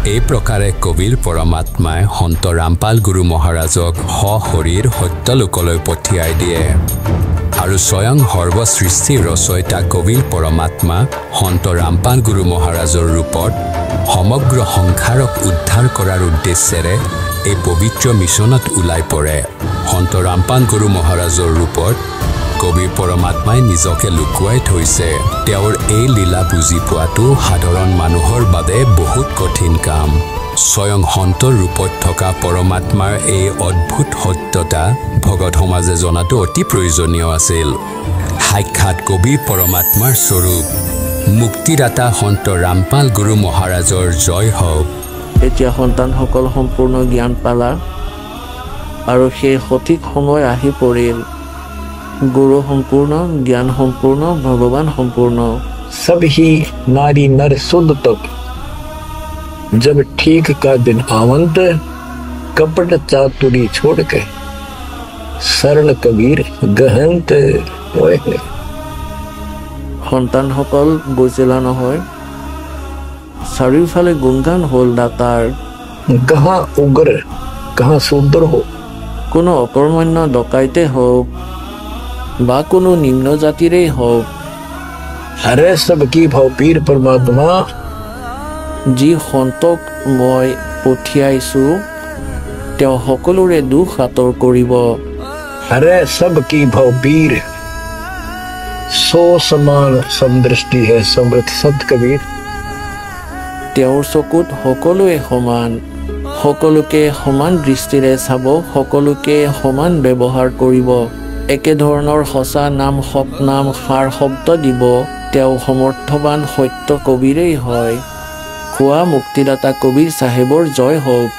এই প্ৰকাৰে কবিৰ পৰমাত্মাই সন্ত ৰামপাল গুৰু মহাৰাজক সশৰীৰ সত্যলোকলৈ পঠিয়াই দিয়ে আৰু স্বয়ং সৰ্বসৃষ্টিৰ ৰচয়িতা কবিৰ পৰমাত্মা সন্ত ৰামপাল গুৰু মহাৰাজৰ ৰূপত সমগ্ৰ সংসাৰক উদ্ধাৰ কৰাৰ উদ্দেশ্যেৰে এই পবিত্ৰ মিছনত ওলাই পৰে সন্ত ৰামপাল গুৰু মহাৰাজৰ ৰূপত কবিৰ পৰমাত্মাই নিজকে লুকুৱাই থৈছে তেওঁৰ এই লীলা বুজি পোৱাটো সাধাৰণ মানুহৰ বাবে বহুত কঠিন কাম স্বয়ং সন্তৰ ৰূপত থকা পৰমাত্মাৰ এই অদ্ভুত সত্যতা ভগত সমাজে জনাটো অতি প্ৰয়োজনীয় আছিল সাক্ষাৎ কবিৰ পৰমাত্মাৰ স্বৰূপ মুক্তিদাতা সন্ত ৰামপাল গুৰু মহাৰাজৰ জয় হওক এতিয়া সন্তানসকল সম্পূৰ্ণ জ্ঞান পালা আৰু সেই সঠিক সময় আহি পৰিল गुरु संपूर्ण ज्ञान संपूर्ण भगवान संपूर्ण सभी नारी नर शुद्ध तक जब ठीक का दिन आवंत कपट चातुरी छोड़ के सरल कबीर गहंत सन्तान सकल बुझिला নহয় চাৰিওফালে গুণগান হল দাতাৰ कहाँ उग्र कहाँ शूद्र हो কোনো অকৰ্মণ্য ডকাইতে হোক বা কোনো নিম্ন জাতিৰেই হোক हरे सब की भाव पीर परमात्मा যি সন্তক মই পঠিয়াইছো তেওঁ সকলোৰে দুখ আঁতৰ কৰিব हरे सब की भाव पीर सो समान समदृष्टि है समृत सत कबीर তেওঁৰ চকুত সকলোৱে সমান সকলোকে সমান দৃষ্টিৰে চাব সকলোকে সমান ব্যৱহাৰ কৰিব একে ধৰণৰ সঁচা নাম সৎনাম সাৰ শব্দ দিব তেওঁ সমৰ্থবান সত্য কবিৰেই হয় খোৱা মুক্তিদাতা কবিৰ চাহেবৰ জয় হওক